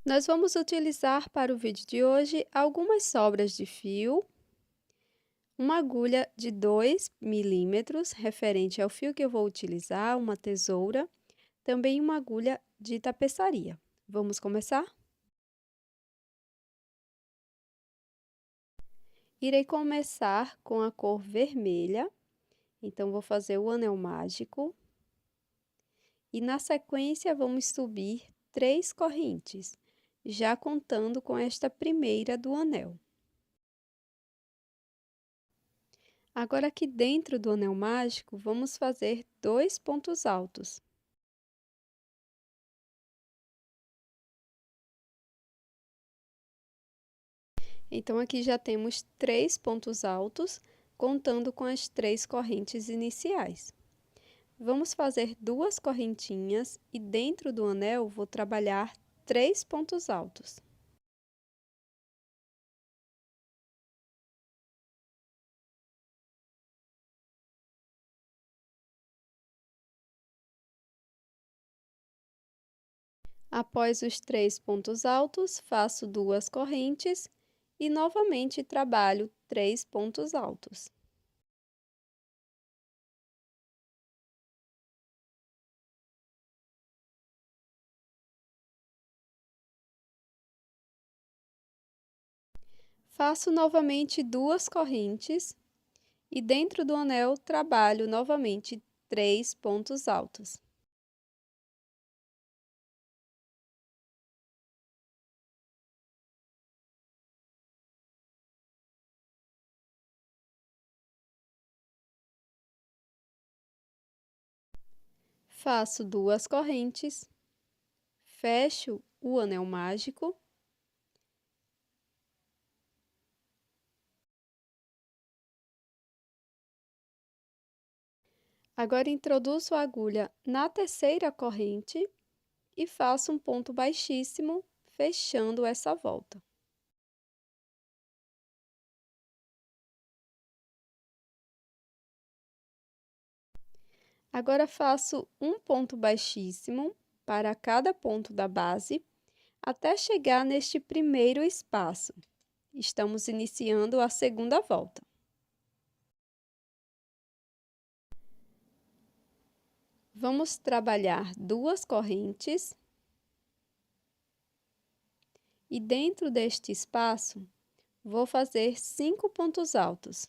Nós vamos utilizar para o vídeo de hoje algumas sobras de fio, uma agulha de 2 milímetros, referente ao fio que eu vou utilizar, uma tesoura, também uma agulha de tapeçaria. Vamos começar? Irei começar com a cor vermelha, então vou fazer o anel mágico. E na sequência vamos subir 3 correntes, já contando com esta primeira do anel. Agora, aqui dentro do anel mágico, vamos fazer 2 pontos altos. Então, aqui já temos 3 pontos altos, contando com as 3 correntes iniciais. Vamos fazer 2 correntinhas e dentro do anel vou trabalhar 3 pontos altos. Após os 3 pontos altos, faço 2 correntes e novamente trabalho 3 pontos altos. Faço novamente 2 correntes e dentro do anel trabalho novamente 3 pontos altos. Faço 2 correntes, fecho o anel mágico. Agora introduzo a agulha na terceira corrente e faço um ponto baixíssimo, fechando essa volta. Agora faço um ponto baixíssimo para cada ponto da base, até chegar neste primeiro espaço. Estamos iniciando a segunda volta. Vamos trabalhar 2 correntes. E dentro deste espaço, vou fazer 5 pontos altos.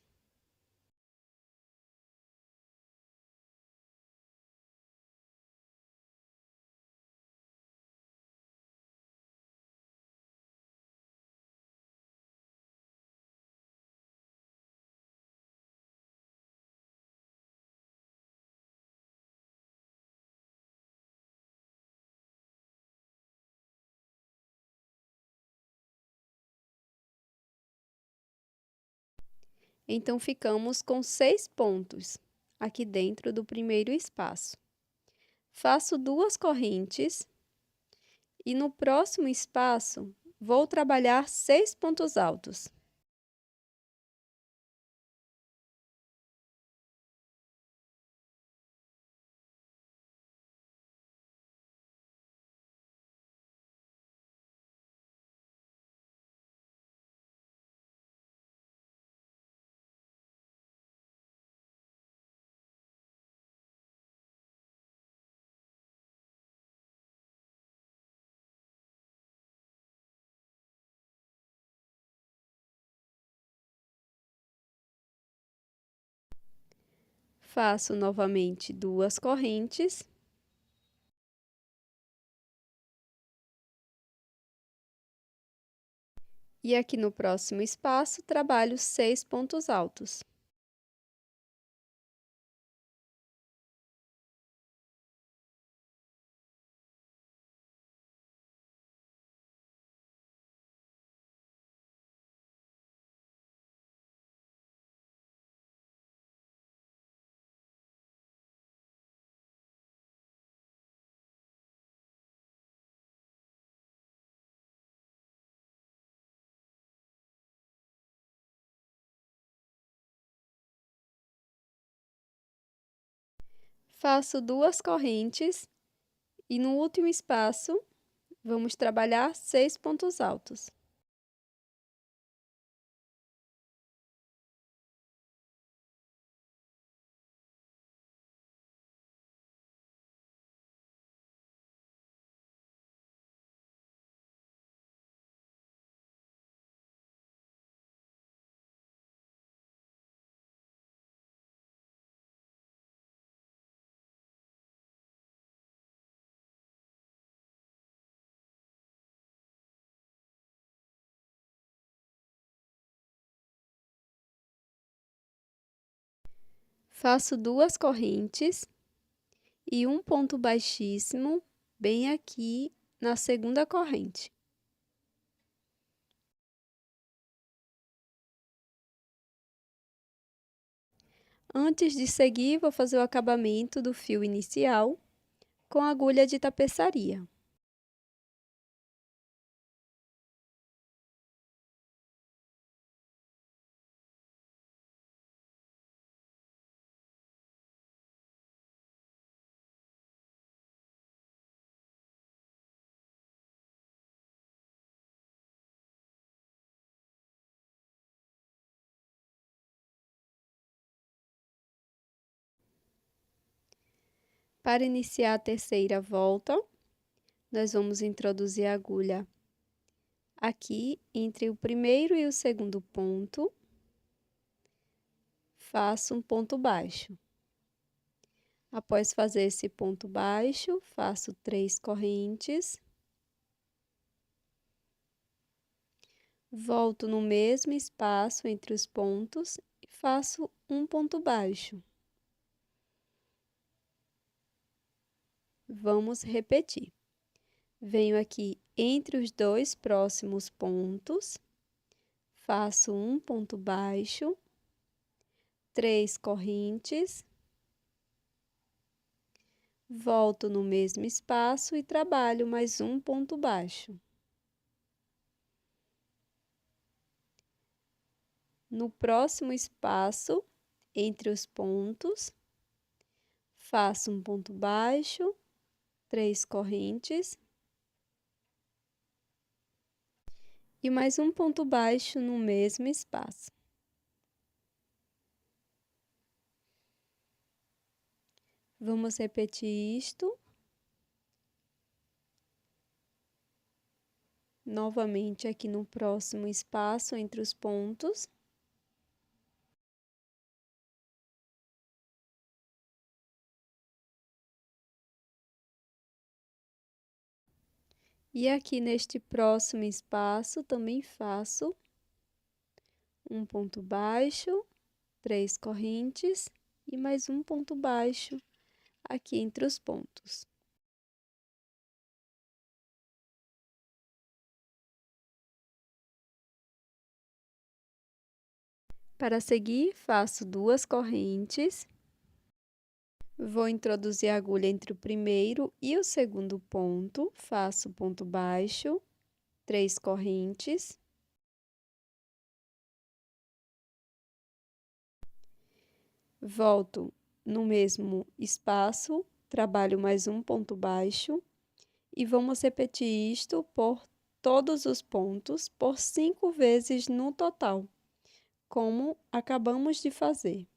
Então, ficamos com 6 pontos aqui dentro do primeiro espaço. Faço 2 correntes e no próximo espaço vou trabalhar 6 pontos altos. Faço novamente 2 correntes. E aqui no próximo espaço, trabalho 6 pontos altos. Faço 2 correntes e no último espaço Vamos trabalhar 6 pontos altos. Faço 2 correntes e um ponto baixíssimo bem aqui na segunda corrente. Antes de seguir, vou fazer o acabamento do fio inicial com agulha de tapeçaria. Para iniciar a terceira volta, nós vamos introduzir a agulha aqui entre o primeiro e o segundo ponto. Faço um ponto baixo. Após fazer esse ponto baixo, faço 3 correntes. Volto no mesmo espaço entre os pontos e faço um ponto baixo. Vamos repetir. Venho aqui entre os 2 próximos pontos, faço um ponto baixo, 3 correntes, volto no mesmo espaço e trabalho mais um ponto baixo. No próximo espaço, entre os pontos, faço um ponto baixo, 3 correntes e mais um ponto baixo no mesmo espaço. Vamos repetir isto. Novamente aqui no próximo espaço entre os pontos. E aqui neste próximo espaço também faço um ponto baixo, 3 correntes e mais um ponto baixo aqui entre os pontos. Para seguir, faço 2 correntes. Vou introduzir a agulha entre o primeiro e o segundo ponto, faço ponto baixo, 3 correntes. Volto no mesmo espaço, trabalho mais um ponto baixo e vamos repetir isto por todos os pontos, por 5 vezes no total, como acabamos de fazer.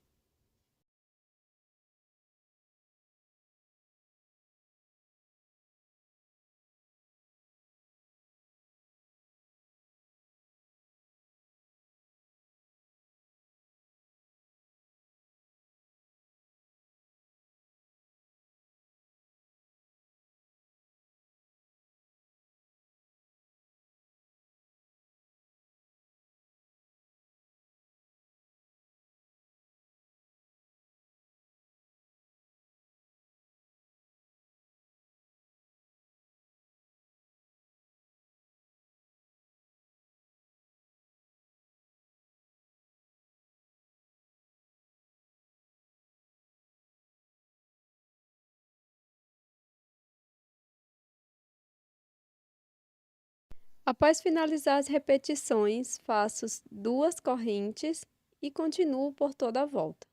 Após finalizar as repetições, faço 2 correntes e continuo por toda a volta.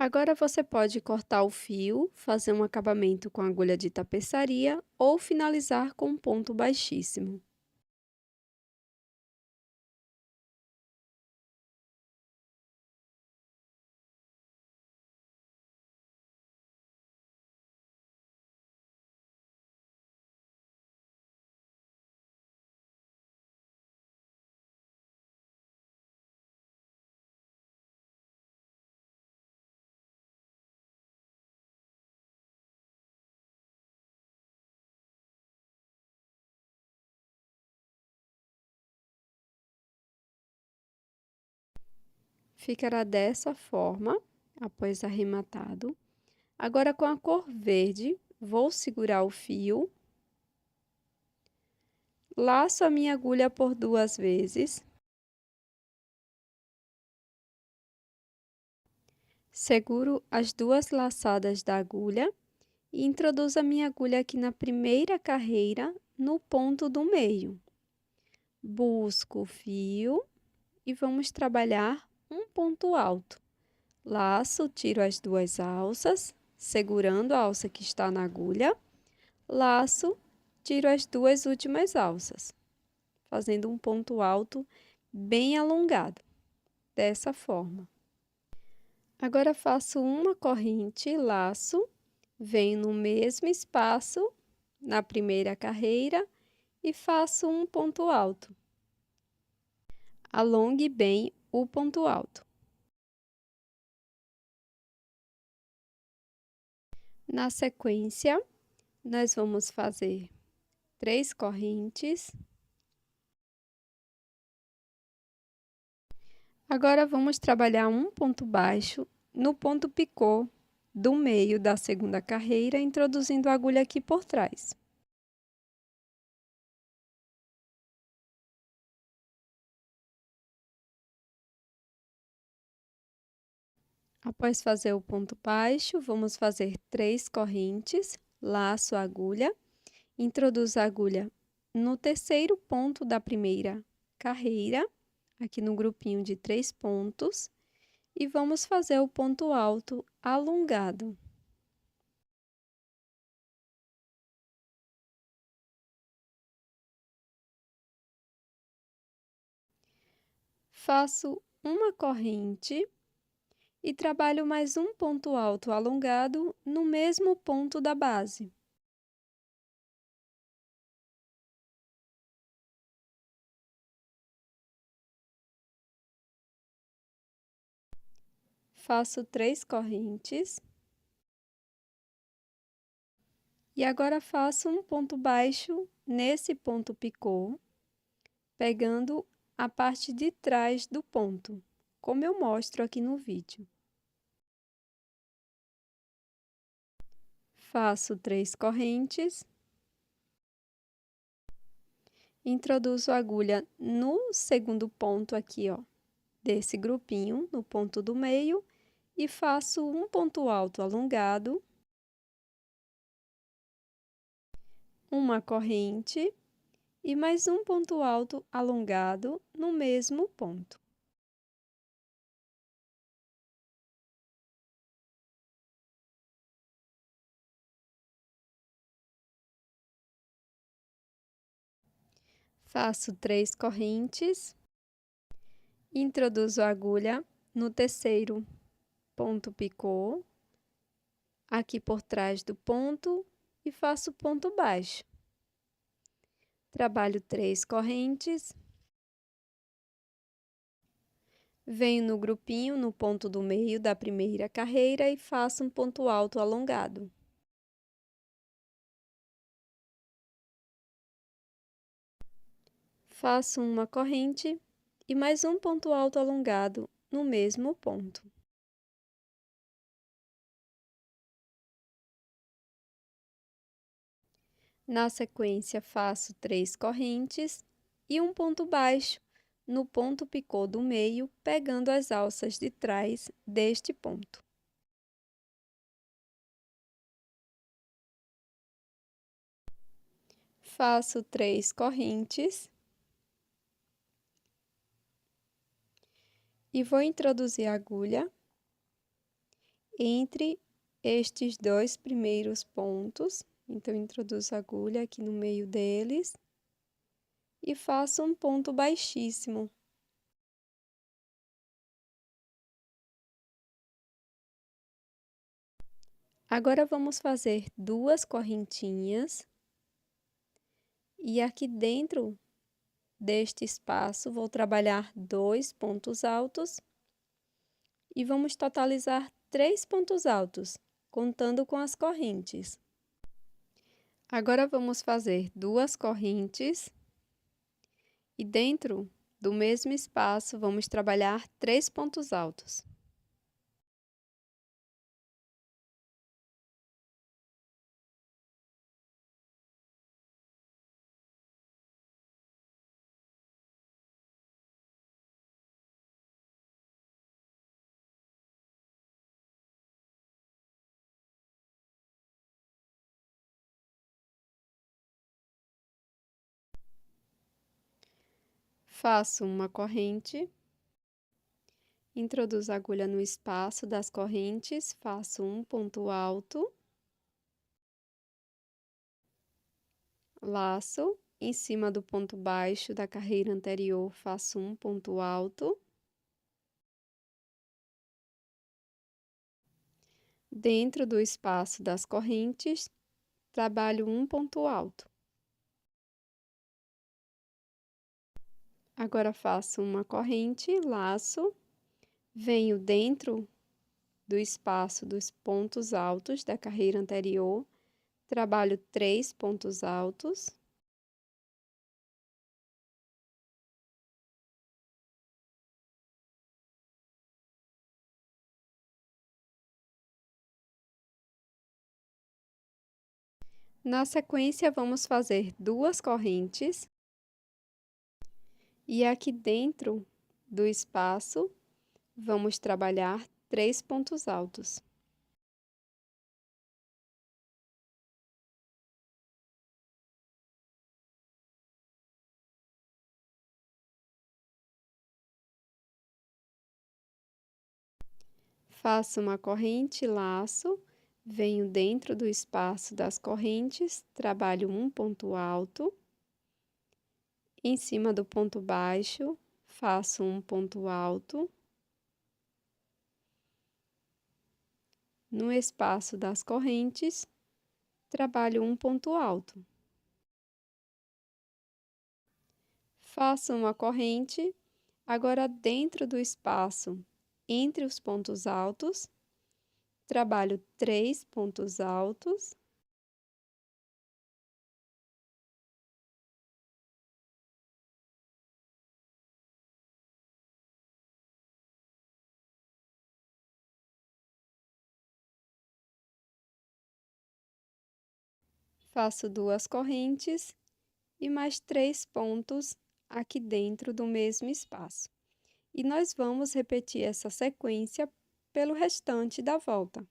Agora você pode cortar o fio, fazer um acabamento com agulha de tapeçaria ou finalizar com um ponto baixíssimo. Ficará dessa forma, após arrematado. Agora, com a cor verde, vou segurar o fio, laço a minha agulha por 2 vezes, seguro as 2 laçadas da agulha e introduzo a minha agulha aqui na primeira carreira, no ponto do meio. Busco o fio e vamos trabalhar um ponto alto. Laço, tiro as 2 alças, segurando a alça que está na agulha. Laço, tiro as 2 últimas alças, fazendo um ponto alto bem alongado, dessa forma. Agora faço uma corrente, laço, venho no mesmo espaço, na primeira carreira, e faço um ponto alto. Alongue bem o ponto alto. Na sequência, nós vamos fazer 3 correntes. Agora, vamos trabalhar um ponto baixo no ponto picô do meio da segunda carreira, introduzindo a agulha aqui por trás. Após fazer o ponto baixo, vamos fazer 3 correntes, laço a agulha, introduzo a agulha no terceiro ponto da primeira carreira, aqui no grupinho de 3 pontos, e vamos fazer o ponto alto alongado. Faço uma corrente e trabalho mais um ponto alto alongado no mesmo ponto da base. Faço 3 correntes. E agora faço um ponto baixo nesse ponto picô, pegando a parte de trás do ponto, como eu mostro aqui no vídeo. Faço 3 correntes. Introduzo a agulha no segundo ponto aqui, ó, desse grupinho, no ponto do meio, e faço um ponto alto alongado, uma corrente e mais um ponto alto alongado no mesmo ponto. Faço 3 correntes, introduzo a agulha no terceiro ponto picô, aqui por trás do ponto, e faço ponto baixo. Trabalho 3 correntes. Venho no grupinho, no ponto do meio da primeira carreira e faço um ponto alto alongado. Faço uma corrente e mais um ponto alto alongado no mesmo ponto. Na sequência, faço 3 correntes e um ponto baixo no ponto picô do meio, pegando as alças de trás deste ponto. Faço 3 correntes e vou introduzir a agulha entre estes dois primeiros pontos. Então, introduzo a agulha aqui no meio deles e faço um ponto baixíssimo. Agora, vamos fazer duas correntinhas. E aqui dentro deste espaço, vou trabalhar 2 pontos altos. E vamos totalizar 3 pontos altos, contando com as correntes. Agora, vamos fazer duas correntes. E dentro do mesmo espaço, vamos trabalhar 3 pontos altos. Faço uma corrente, introduzo a agulha no espaço das correntes, faço um ponto alto, laço, em cima do ponto baixo da carreira anterior, faço um ponto alto, dentro do espaço das correntes, trabalho um ponto alto. Agora, faço uma corrente, laço, venho dentro do espaço dos pontos altos da carreira anterior, trabalho 3 pontos altos. Na sequência, vamos fazer duas correntes. E aqui dentro do espaço, vamos trabalhar 3 pontos altos. Faço uma corrente, laço, venho dentro do espaço das correntes, trabalho um ponto alto. Em cima do ponto baixo, faço um ponto alto. No espaço das correntes, trabalho um ponto alto. Faço uma corrente, agora dentro do espaço entre os pontos altos, trabalho 3 pontos altos. Faço duas correntes e mais 3 pontos aqui dentro do mesmo espaço. E nós vamos repetir essa sequência pelo restante da volta.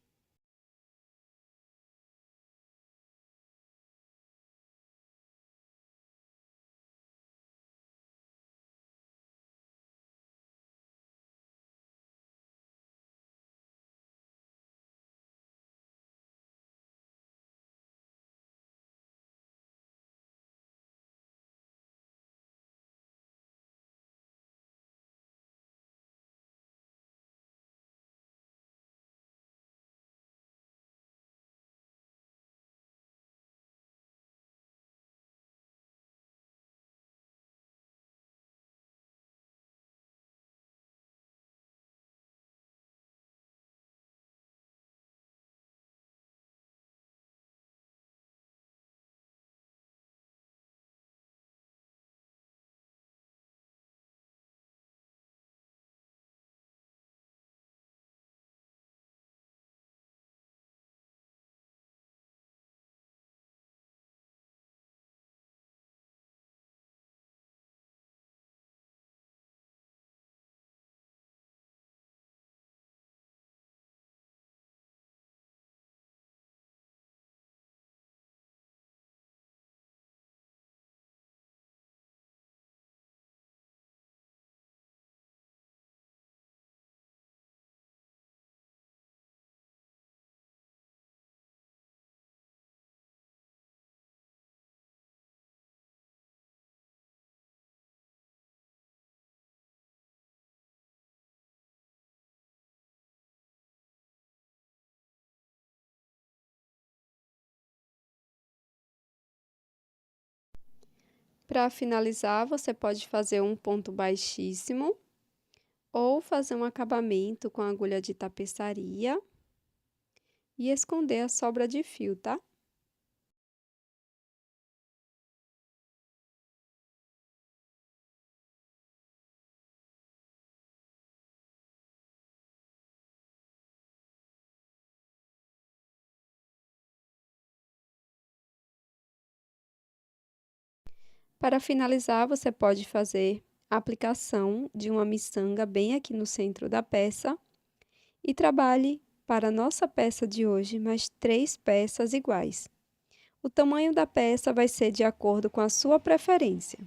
Para finalizar, você pode fazer um ponto baixíssimo ou fazer um acabamento com agulha de tapeçaria e esconder a sobra de fio, tá? Para finalizar, você pode fazer a aplicação de uma miçanga bem aqui no centro da peça e trabalhe para a nossa peça de hoje mais 3 peças iguais. O tamanho da peça vai ser de acordo com a sua preferência.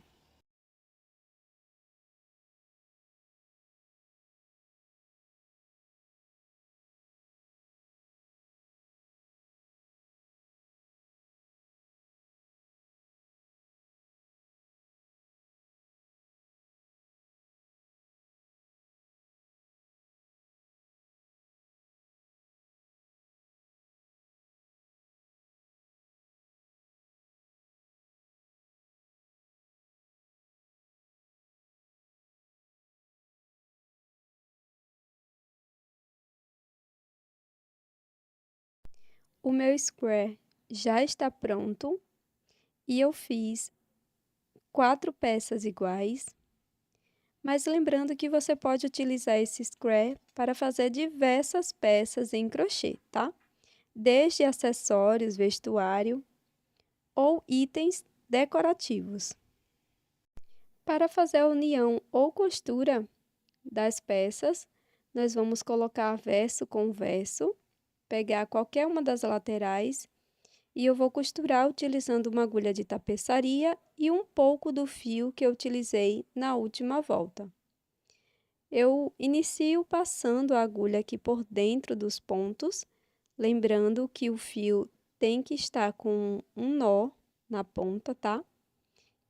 O meu square já está pronto e eu fiz 4 peças iguais, mas lembrando que você pode utilizar esse square para fazer diversas peças em crochê, tá? Desde acessórios, vestuário ou itens decorativos. Para fazer a união ou costura das peças, nós vamos colocar verso com verso, pegar qualquer uma das laterais e eu vou costurar utilizando uma agulha de tapeçaria e um pouco do fio que eu utilizei na última volta. Eu inicio passando a agulha aqui por dentro dos pontos, lembrando que o fio tem que estar com um nó na ponta, tá?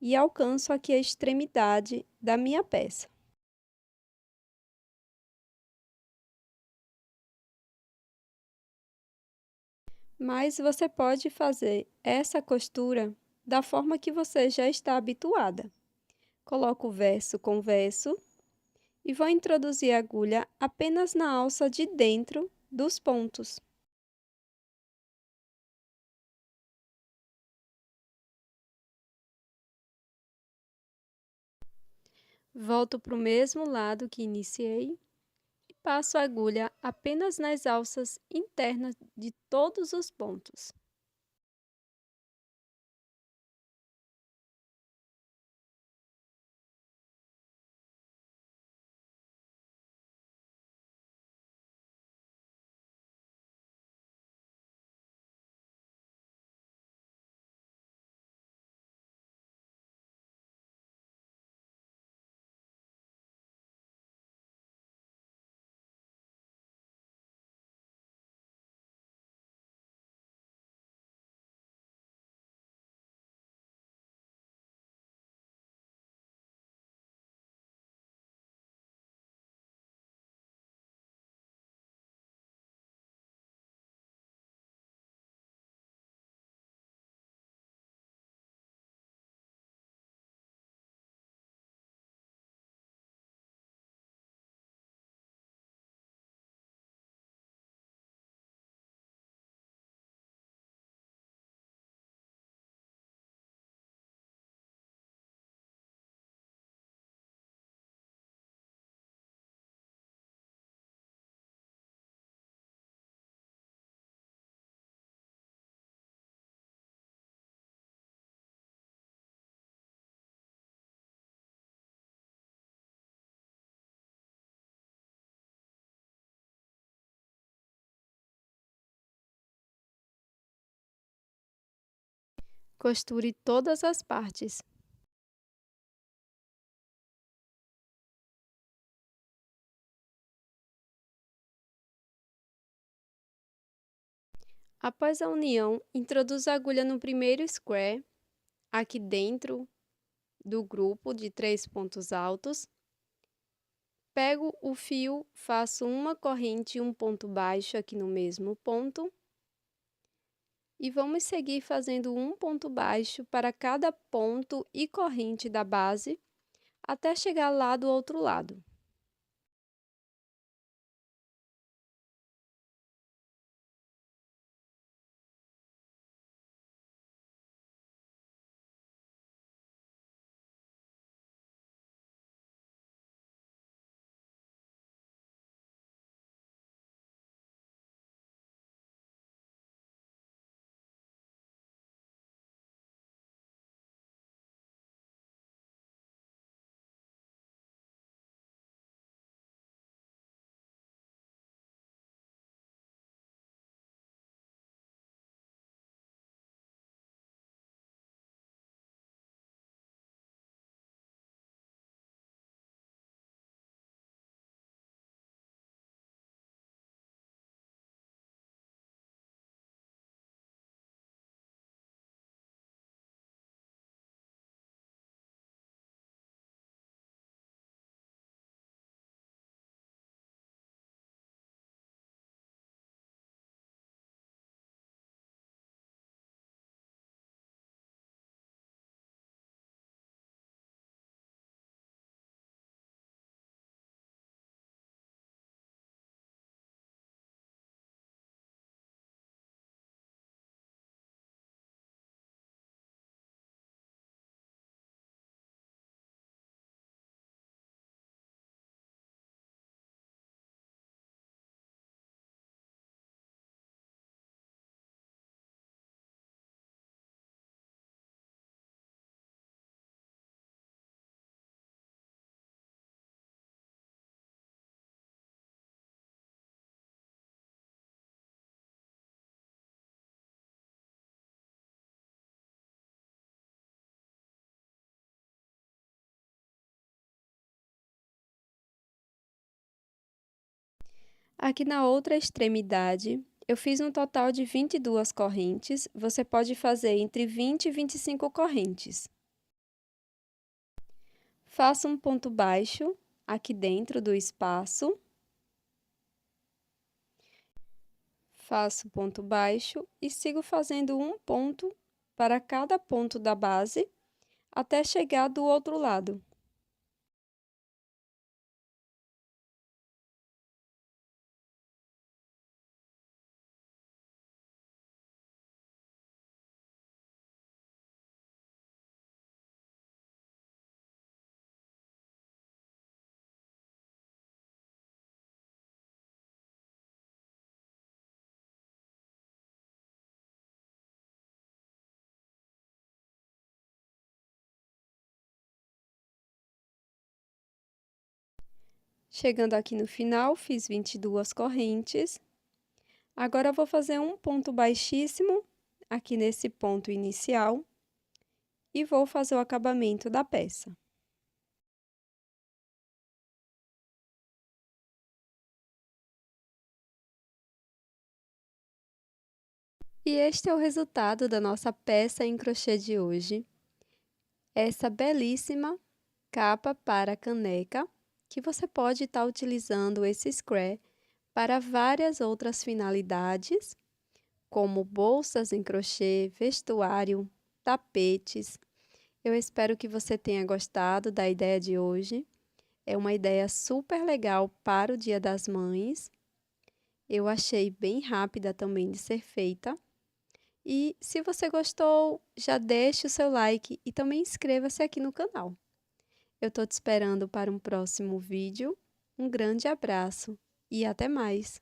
E alcanço aqui a extremidade da minha peça. Mas você pode fazer essa costura da forma que você já está habituada. Coloco verso com verso e vou introduzir a agulha apenas na alça de dentro dos pontos. Volto para o mesmo lado que iniciei e passo a agulha apenas nas alças internas de todos os pontos. Costure todas as partes. Após a união, introduza a agulha no primeiro square, aqui dentro do grupo de 3 pontos altos. Pego o fio, faço uma corrente e um ponto baixo aqui no mesmo ponto E vamos seguir fazendo um ponto baixo para cada ponto e corrente da base, até chegar lá do outro lado. Aqui na outra extremidade, eu fiz um total de 22 correntes, você pode fazer entre 20 e 25 correntes. Faço um ponto baixo aqui dentro do espaço. Faço ponto baixo e sigo fazendo um ponto para cada ponto da base, até chegar do outro lado. Chegando aqui no final, fiz 22 correntes. Agora, eu vou fazer um ponto baixíssimo aqui nesse ponto inicial e vou fazer o acabamento da peça. E este é o resultado da nossa peça em crochê de hoje. Essa belíssima capa para caneca, que você pode estar utilizando esse scrap para várias outras finalidades, como bolsas em crochê, vestuário, tapetes. Eu espero que você tenha gostado da ideia de hoje. É uma ideia super legal para o Dia das Mães. Eu achei bem rápida também de ser feita. E se você gostou, já deixe o seu like e também inscreva-se aqui no canal. Eu estou te esperando para um próximo vídeo. Um grande abraço e até mais!